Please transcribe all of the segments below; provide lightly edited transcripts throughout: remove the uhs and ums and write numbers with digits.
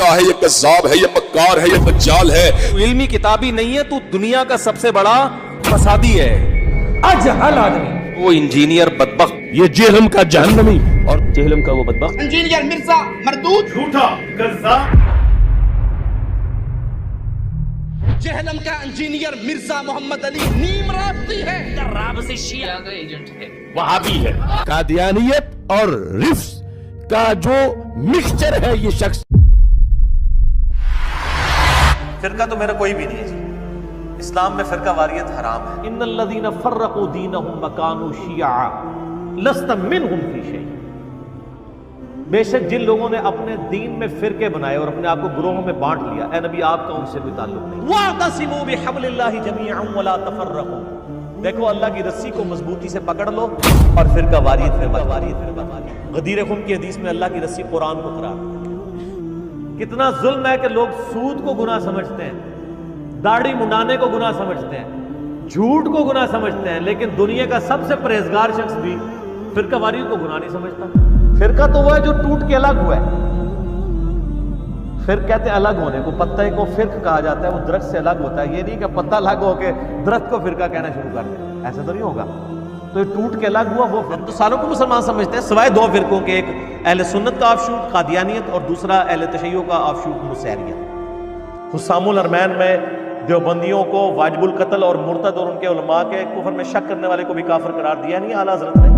ہے یہ کذاب ہے، یہ مکار ہے، یہ دجال ہے. علمی کتابی نہیں ہے، تو دنیا کا سب سے بڑا فسادی ہے، اجہل آدمی، وہ انجینئر بدبخت، یہ جہلم کا جہنمی اور جہلم کا وہ بدبخت. انجینئر مرزا مردود، جھوٹا کذاب. جہلم کا انجینئر مرزا محمد علی نیم راستی ہے، راب سے شیعہ کا ایجنٹ ہے، وہابی ہے. قادیانیت اور رفس کا جو مکسچر ہے یہ شخص. فرقہ تو میرا کوئی بھی نہیں ہے جی. اسلام میں فرقہ واریت حرام ہے. ان الذين فرقوا دينهم وكانوا شيعا لست منهم في شيء. بے شک جن لوگوں نے اپنے دین میں فرقے بنائے اور اپنے آپ کو گروہوں میں بانٹ لیا، اے نبی آپ کا ان سے کوئی تعلق نہیں. واعتصموا بحبل الله جميعا ولا تفرقوا. دیکھو اللہ کی رسی کو مضبوطی سے پکڑ لو اور فرقہ واریت میں غدیر خم کی حدیث میں اللہ کی رسی قرآن کو قرار. کتنا ظلم ہے کہ لوگ سود کو گناہ سمجھتے ہیں، داڑھی منڈانے کو گناہ سمجھتے ہیں، جھوٹ کو گناہ سمجھتے ہیں، لیکن دنیا کا سب سے پرہیزگار شخص بھی فرقہ واریت کو گناہ نہیں سمجھتا. فرقہ تو وہ ہے جو ٹوٹ کے الگ ہوا ہے. فرق کہتے ہیں الگ ہونے کو. پتہ کو فرق کہا جاتا ہے، وہ درخت سے الگ ہوتا ہے. یہ نہیں کہ پتہ الگ ہو کے درخت کو فرقہ کہنا شروع کر دیں، ایسا تو نہیں ہوگا. تو یہ ٹوٹ کے الگ ہوا وہ فرق. تو ساروں کو مسلمان سمجھتے ہیں سوائے دو فرقوں کے، ایک اہل سنت کا آفشوٹ قادیانیت اور دوسرا اہل تشیع کا آفشوٹ نصیریہ. حسام الارمین میں دیوبندیوں کو واجب القتل اور مرتد اور ان کے علماء کے کفر میں شک کرنے والے کو بھی کافر قرار دیا نہیں اعلیٰ حضرت نے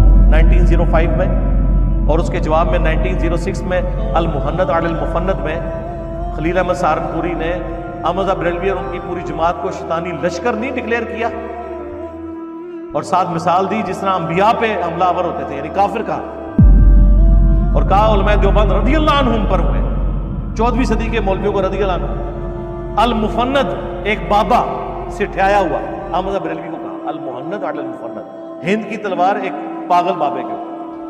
1905 میں. اور اس کے جواب میں 1906 میں المحند علی المفند میں خلیل احمد سہارنپوری نے احمد بریلوی اور ان کی پوری جماعت کو شیطانی لشکر نہیں ڈکلیئر کیا، اور ساتھ مثال دی جس طرح انبیاء پہ حملہ آور ہوتے تھے، یعنی کافر کہا. اور کہا علماء دیوبند رضی اللہ عنہم پر ہوئے، 14ویں صدی کے مولویوں کو رضی اللہ عنہ. المفند ایک بابا سے ٹھہرایا ہوا، احمد بریلوی کو کہا المحند علی المفند، ہند کی تلوار ایک پاگل بابے کے.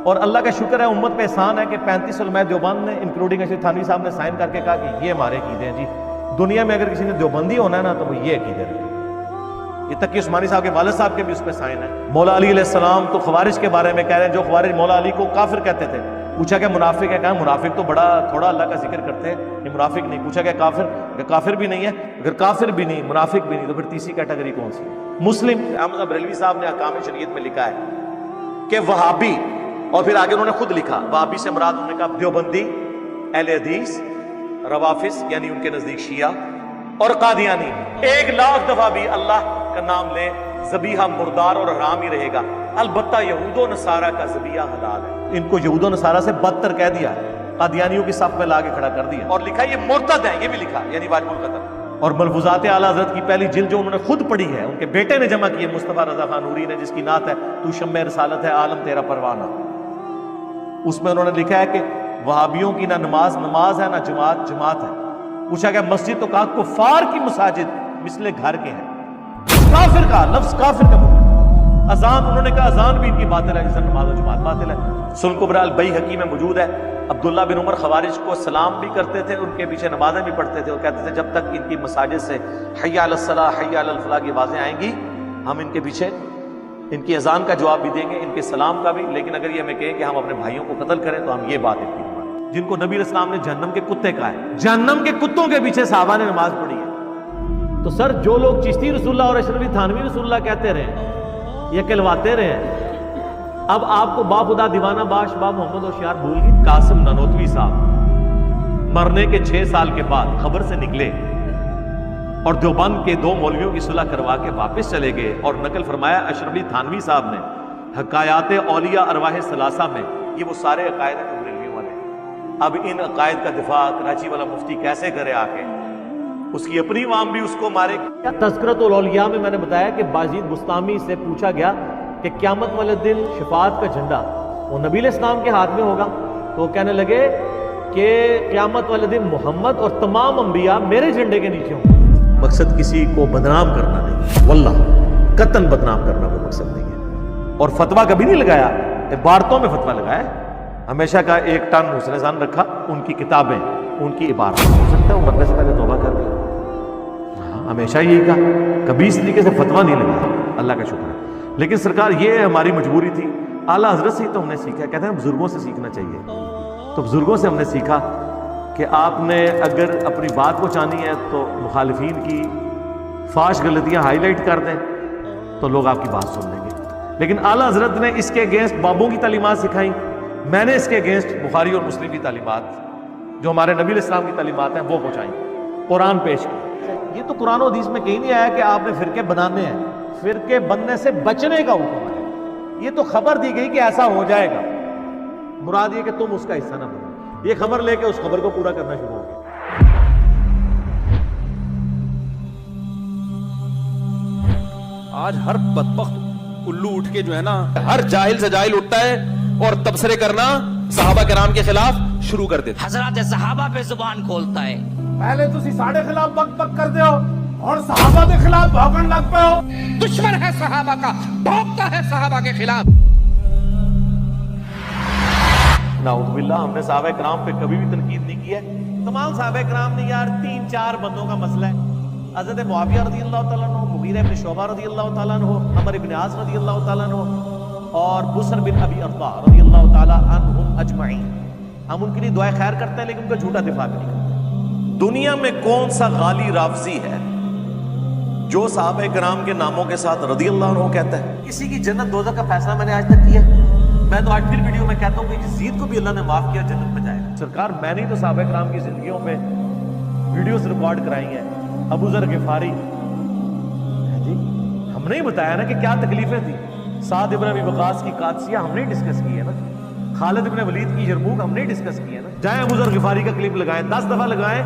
اور اللہ کا شکر ہے امت پہ احسان ہے کہ 35 علماء دیوبند نے انکلوڈنگ اشرف تھانوی صاحب نے سائن کر کے کہا کہ یہ ہمارے عقیدے ہیں جی. دنیا میں اگر کسی نے دیوبندی ہونا ہے نا تو وہ یہ عقیدے رکھے. یہ تک کہ عثمانی صاحب کے والد صاحب کے بھی اس پہ سائن ہے. مولا علی علیہ السلام تو خوارج کے بارے میں کہہ رہے ہیں، جو خوارج مولا علی کو کافر کہتے تھے. پوچھا کہ منافق ہے، کہا منافق تو بڑا تھوڑا اللہ کا ذکر کرتے ہیں، یہ منافق نہیں. پوچھا کہ کافر، کہ کافر بھی نہیں ہے. اگر کافر بھی نہیں منافق بھی نہیں تو پھر تیسری کیٹیگری کون سی؟ مسلم. احمد بریلوی صاحب نے احکام شریعت میں لکھا ہے کہ وہابی، اور پھر آگے انہوں نے خود لکھا وہابی سے مراد انہوں نے کہا دیوبندی، اہل حدیث، روافظ یعنی ان کے نزدیک شیعہ، اور قادیانی. 1,00,000 دفعہ بھی اللہ کا نام لے ذبیحہ مردار اور حرام ہی رہے گا. البتہ یہود و نصارہ کا ذبیحہ حلال ہے. ان کو یہود و نصارہ سے بدتر کہہ دیا ہے، قادیانیوں کی صف میں لا کے کھڑا کر دیا، اور لکھا یہ مرتد ہیں، یہ بھی لکھا یعنی واجب القتل. اور ملفوظات اعلیٰ حضرت کی پہلی جلد جو انہوں نے خود پڑھی ہے، ان کے بیٹے نے جمع کی ہے، مصطفیٰ رضا خان نوری نے، جس کی نعت ہے تو شمع رسالت ہے عالم تیرا پروانہ. اس میں انہوں نے لکھا ہے کہ وہابیوں کی نہ نماز نماز ہے، نہ جماعت جماعت ہے. پوچھا کہ مسجد، تو کہا کفار کی مساجد مثل گھر کے ہیں. کافر کا لفظ کافر کا بول. اذان انہوں نے کہا اذان بھی ان کی باطل ہے، جس طرح نماز و جماعت باطل ہے. سنن کبریٰ البیہقی میں موجود ہے. عبداللہ بن عمر خوارج کو سلام بھی کرتے تھے، ان کے پیچھے نمازیں بھی پڑھتے تھے، اور کہتے تھے جب تک ان کی مساجد سے حی علی الصلاۃ حی علی الفلاح کی آوازیں آئیں گی ہم ان کے پیچھے ان کی اذان کا جواب بھی دیں گے، ان کے سلام کا بھی. لیکن اگر یہ ہمیں کہیں کہ ہم اپنے بھائیوں کو قتل کریں تو ہم یہ بات ان کی مانیں. جن کو نبی علیہ السلام نے جہنم کے کتے کہا ہے، جہنم کے کتوں کے پیچھے صحابہ نے نماز پڑھی ہے. تو سر جو لوگ چشتی رسول اللہ اور اشرفی تھانوی رسول اللہ کہتے رہے، یہ کہلواتے رہے، اب آپ کو با خدا دیوانہ باش با محمد ہوشیار بھول گئے. قاسم نانوتوی صاحب مرنے کے 6 سال کے بعد خبر سے نکلے اور دیوبند کے 2 مولویوں کی صلح کروا کے واپس چلے گئے، اور نقل فرمایا اشرفی تھانوی صاحب نے حکایات اولیاء ارواح ثلاثہ میں، یہ وہ سارے عقائد ہیں جو بریلویوں والے. اب ان عقائد کا دفاع کراچی والا مفتی کیسے کرے آ کے؟ اس کی اپنی عوام بھی اس کو مارے. تذکرۃ الاولیاء میں میں نے بتایا کہ باجید بستامی سے پوچھا گیا کہ قیامت والے دن شفاعت کا جھنڈا وہ نبی علیہ السلام کے ہاتھ میں ہوگا، تو وہ کہنے لگے کہ قیامت والے دن محمد اور تمام انبیاء میرے جھنڈے کے نیچے ہوں. مقصد کسی کو بدنام کرنا نہیں، واللہ قطعاً بدنام کرنا وہ مقصد نہیں ہے. اور فتویٰ کبھی نہیں لگایا، عبارتوں میں فتویٰ لگایا. ہمیشہ کا 1 ٹن حسن ظن رکھا، ان کی کتابیں، ان کی عبارت. ہو سکتا ہے وہ مرنے سے پہلے توبہ کر لیں. ہمیشہ یہی کہا, کبھی اس طریقے سے فتویٰ نہیں لگا, اللہ کا شکر ہے. لیکن سرکار یہ ہماری مجبوری تھی, اعلیٰ حضرت سے ہی تو ہم نے سیکھا. کہتے ہیں بزرگوں سے سیکھنا چاہیے, تو بزرگوں سے ہم نے سیکھا کہ آپ نے اگر اپنی بات پہنچانی ہے تو مخالفین کی فاش غلطیاں ہائی لائٹ کر دیں تو لوگ آپ کی بات سن لیں گے. لیکن اعلیٰ حضرت نے اس کے اگینسٹ بابوں کی تعلیمات سکھائیں, میں نے اس کے اگینسٹ بخاری اور مسلم کی تعلیمات, جو ہمارے نبی علیہ السلام کی تعلیمات ہیں, وہ پہنچائیں, قرآن پیش کی. یہ تو قرآن و حدیث میں کہیں نہیں آیا کہ آپ نے فرقے بنانے ہیں, فرقے بننے سے بچنے کا حکم ہے. یہ تو خبر دی گئی کہ ایسا ہو جائے گا, مراد یہ کہ تم اس کا حصہ نہ بنو. یہ خبر لے کے اس خبر کو پورا کرنا شروع ہو گیا. آج ہر بدبخت الو اٹھ کے جو ہے نا, ہر جاہل سے جاہل اٹھتا ہے اور تبصرے کرنا صحابہ کرام کے خلاف شروع کر دیتا. حضرات صحابہ پہ زبان کھولتا ہے. پہلے تسی ساڑے خلاف بک بک کر دے ہو اور صحابہ کے خلاف بھاگن لگ پے ہو. دشمن ہے صحابہ کا, بھونکتا ہے صحابہ کے خلاف. نعوذ باللہ, ہم نے صحابہ کرام پہ کبھی بھی تنقید نہیں کی ہے. تمام صحابہ کرام نے یار 3-4 بندوں کا مسئلہ ہے. حضرت معاویہ رضی اللہ تعالیٰ عنہ, مغیرہ ابن شعبہ رضی اللہ تعالیٰ عنہ, عمر ابن عاص رضی اللہ تعالیٰ عنہ, اور بسر بن ابی ارطاء رضی اللہ تعالیٰ عنہم اجمعین. ہم ان کے لیے دعائیں خیر کرتے ہیں لیکن ان کا جھوٹا دفاع نہیں کرتے. دنیا میں کون سا غالی رافضی ہے جو صحابہ کرام کے ناموں کے ساتھ رضی اللہ عنہ کہتا ہے؟ کسی کی جنت دوزخ کا فیصلہ میں نے آج تک کیا؟ میں تو آج پھر ویڈیو میں کہتا ہوں کہ یزید کو بھی اللہ نے معاف کیا, جنت میں جائے. سرکار میں نے تو صحابہ کرام کی زندگیوں پہ ویڈیوز ریکارڈ کرائی ہیں. ابو ذر غفاری جی, ہم نے ہی بتایا نا کہ کیا تکلیفیں تھیں. سعد ابن ابی وقاص کی قادسیہ ہم نے ڈسکس کی ہے نا. خالد ابن ولید کی یرموک ہم نے ڈسکس کی ہے نا. جائیں ابو ذر غفاری کا کلپ لگائیں, 10 دفعہ لگائیں,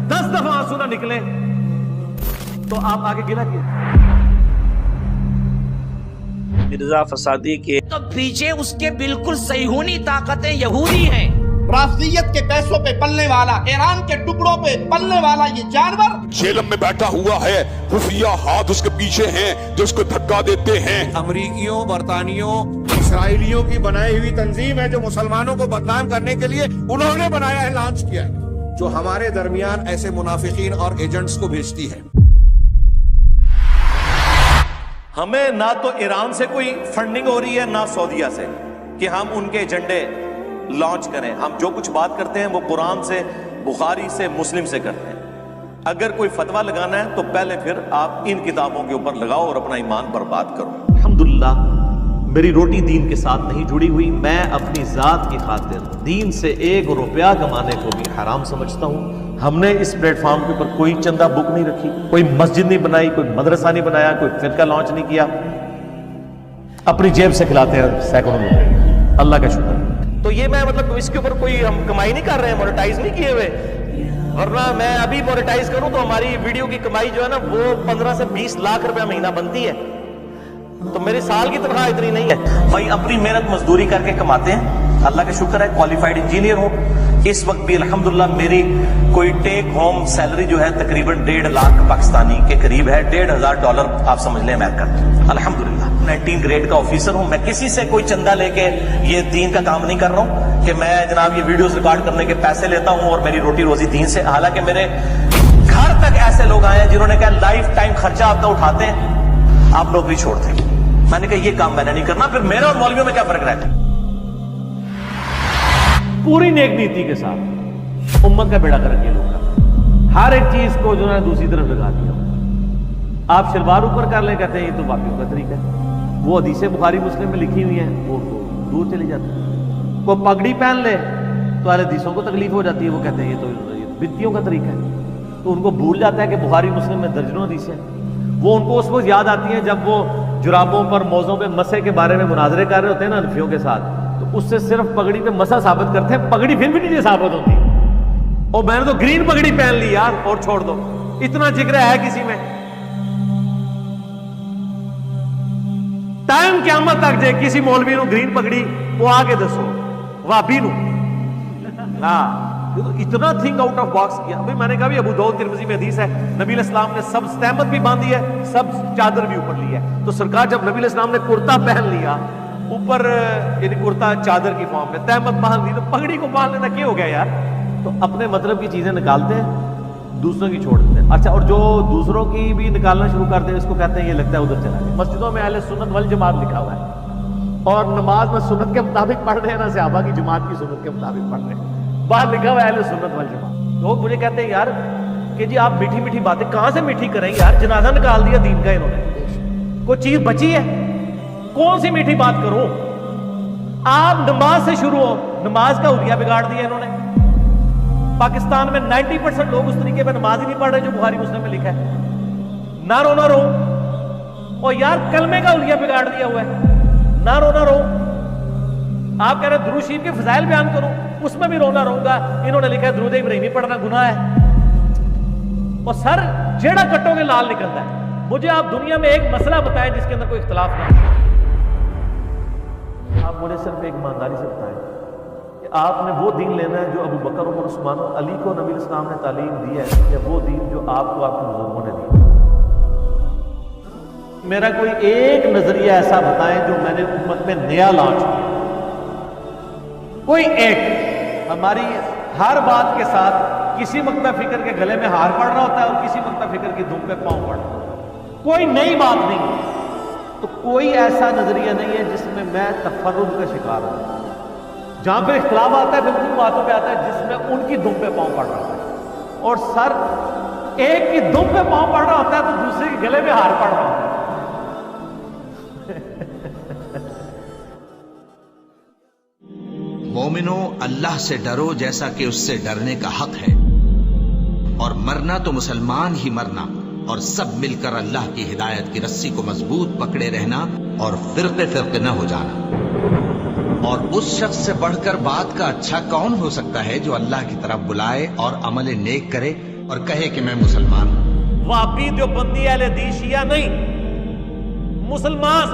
10 دفعہ آنسو نہ نکلیں تو آپ آگے گلا کیا. مرزا فسادی کے تو پیچھے اس کے بالکل صہیونی طاقتیں یہودی ہیں. رافضیت کے پیسوں پہ پلنے والا, ایران کے ٹکڑوں پہ پلنے والا یہ جانور جیلم میں بیٹھا ہوا ہے, خفیہ ہاتھ اس کے پیچھے ہیں جو اس کو دھکا دیتے ہیں. امریکیوں, برطانیوں, اسرائیلیوں کی بنائی ہوئی تنظیم ہے جو مسلمانوں کو بدنام کرنے کے لیے انہوں نے بنایا ہے, لانچ کیا ہے, جو ہمارے درمیان ایسے منافقین اور ایجنٹس کو بھیجتی ہے. ہمیں نہ تو ایران سے کوئی فنڈنگ ہو رہی ہے نہ سعودیہ سے کہ ہم ان کے ایجنڈے لانچ کریں. ہم جو کچھ بات کرتے ہیں وہ قرآن سے, بخاری سے, مسلم سے کرتے ہیں. اگر کوئی فتویٰ لگانا ہے تو پہلے پھر آپ ان کتابوں کے اوپر لگاؤ اور اپنا ایمان برباد کرو. الحمدللہ میری روٹی دین کے ساتھ نہیں جڑی ہوئی. میں اپنی ذات کی خاطر دین سے 1 روپیہ کمانے کو بھی حرام سمجھتا ہوں. ہم نے اس پلیٹ فارم کے اوپر کوئی چندہ بک نہیں رکھی, کوئی مسجد نہیں بنائی, کوئی مدرسہ نہیں بنایا, کوئی فرقہ لانچ نہیں کیا. اپنی جیب سے کھلاتے ہیں سینکڑوں لوگ, اللہ کا شکر. تو یہ میں مطلب اس کے اوپر کوئی ہم کمائی نہیں کر رہے ہیں, مونیٹائز نہیں کیے ہوئے. ورنہ میں ابھی مونیٹائز کروں تو ہماری ویڈیو کی کمائی جو ہے نا وہ 15 سے 20 لاکھ روپیہ مہینہ بنتی ہے. تو میری سال کی تنخواہ اتنی نہیں ہے. بھائی اپنی محنت مزدوری کر کے کماتے ہیں, اللہ کا شکر ہے کوالیفائڈ انجینئر ہوں. اس وقت بھی الحمدللہ میری کوئی ٹیک ہوم سیلری جو ہے تقریباً 1.5 لاکھ پاکستانی کے قریب ہے. $1,500 آپ سمجھ لیں امریکہ. الحمدللہ 19 گریڈ کا آفیسر ہوں. میں کسی سے کوئی چندہ لے کے یہ دین کا کام نہیں کر رہا ہوں کہ میں جناب یہ ویڈیوز ریکارڈ کرنے کے پیسے لیتا ہوں اور میری روٹی روزی دین سے. حالانکہ میرے گھر تک ایسے لوگ آئے ہیں جنہوں نے کہا لائف ٹائم خرچہ آپ کا اٹھاتے ہیں, آپ نوکری چھوڑتے ہیں. میں نے کہا یہ کام میں نے نہیں کرنا. پھر میرے اور مولویوں میں کیا فرق رہتا ہے؟ پوری نیک نیتی کے ساتھ امت کا بیڑا کر کے لوگ ہر ایک چیز کو جو ہے دوسری طرف لگا دیا. آپ شلوار اوپر کر لیں, کہتے ہیں یہ تو باقیوں کا طریقہ ہے. وہ حدیثیں بخاری مسلم میں لکھی ہوئی ہیں وہ دور چلی جاتی ہیں. کوئی پگڑی پہن لے تو اہل حدیثوں کو تکلیف ہو جاتی ہے, وہ کہتے ہیں یہ تو بدتیوں کا طریقہ ہے. تو ان کو بھول جاتا ہے کہ بخاری مسلم میں درجنوں حدیثیں. وہ ان کو اس وقت یاد آتی ہیں جب وہ جرابوں پر, موزوں پہ مسح کے بارے میں مناظرے کر رہے ہوتے ہیں نا حنفیوں کے ساتھ, تو اس سے صرف پگڑی پہ مسح ثابت کرتے ہیں, پگڑی پھر بھی نہیں ثابت ہوتی. اور میں نے تو گرین پگڑی پہن لی یار, اور چھوڑ دو, اتنا جگر ہے کسی میں. ٹائم قیامت تک جے کسی مولوی نو گرین پگڑی وہ آگے دسو وابی نو اتنا تھنک آؤٹ آف باکس کیا. میں نے کہا بھی ابو داؤد ترمذی میں حدیث ہے نبی علیہ السلام نے سب تہمت بھی باندھی ہے, سب چادر بھی اوپر لی ہے. تو سرکار جب نبی علیہ السلام نے کرتا پہن لیا اوپر, یعنی کرتا چادر کی فارم میں, تہمت باندھ لی, تو پگڑی کو باندھ لینا کیا ہو گیا یار. تو اپنے مطلب کی چیزیں نکالتے ہیں, دوسروں کی چھوڑ دیتے ہیں. اچھا, اور جو دوسروں کی بھی نکالنا شروع کرتے ہیں اس کو کہتے ہیں یہ لگتا ہے ادھر چلا گیا. مسجدوں میں اہل سنت والجماعت لکھا ہوا ہے, اور نماز میں سنت کے مطابق پڑھ رہے ہیں, نہ صحابہ کی جماعت کی سنت کے مطابق پڑھ رہے ہیں, باہر لکھا ہوا ہے اہل سنت والجماعت. لوگ مجھے کہتے ہیں یار کہ جی آپ میٹھی میٹھی باتیں کہاں سے میٹھی کریں یار, جنازہ نکال دیا دین کا انہوں نے, کوئی چیز بچی ہے؟ کون سی میٹھی بات کرو؟ آپ نماز سے شروع ہو, نماز کا حلیہ بگاڑ دیا انہوں نے. پاکستان میں 90% لوگ اس طریقے پہ نماز ہی نہیں پڑھ رہے جو بخاری مسلم میں لکھا ہے. نہ رو نہ رو, اور یار کلمے کا حلیہ بگاڑ دیا ہوا ہے, نہ رو نہ رو. آپ کہہ رہے درود شریف کے فضائل بیان کرو, اس میں بھی رونا رہوں گا. انہوں نے لکھا ہے درود ابراہیمی پڑھنا گناہ ہے, اور سر جیڑا کٹو گے لال نکلتا ہے. مجھے آپ دنیا میں ایک مسئلہ بتائیں جس کے اندر کوئی اختلاف نہ ہو. آپ مجھے صرف ایک ایمانداری سے بتائیں کہ آپ نے وہ دین لینا ہے جو ابو بکر, عمر, عثمان, علی کو نبی اسلام نے تعلیم دی ہے, یا وہ دین جو آپ کو آپ کے بزرگوں نے دی. میرا کوئی ایک نظریہ ایسا بتائیں جو میں نے امت میں نیا لانچ کیا, کوئی ایک. ہماری ہر بات کے ساتھ کسی مکتب فکر کے گلے میں ہار پڑ رہا ہوتا ہے, اور کسی مکتب فکر کی دھوم پہ پاؤں پڑ رہا ہوتا ہے. کوئی نئی بات نہیں. تو کوئی ایسا نظریہ نہیں ہے جس میں میں تفرد کا شکار ہوں. جہاں پہ اختلاف آتا ہے پھر ان باتوں پہ آتا ہے جس میں ان کی دھوم پہ پاؤں پڑ رہا ہوتا ہے. اور سر ایک کی دھوم پہ پاؤں پڑ رہا ہوتا ہے تو دوسرے کے گلے میں ہار پڑ رہا ہوتا ہے. مومنو, اللہ سے ڈرو جیسا کہ اس سے ڈرنے کا حق ہے, اور مرنا تو مسلمان ہی مرنا, اور سب مل کر اللہ کی ہدایت کی رسی کو مضبوط پکڑے رہنا, اور فرقے فرقے نہ ہو جانا. اور اس شخص سے بڑھ کر بات کا اچھا کون ہو سکتا ہے جو اللہ کی طرف بلائے اور عمل نیک کرے اور کہے کہ میں مسلمان ہوں. وہابی دیوبندی اہل حدیث شیعہ نہیں, مسلمان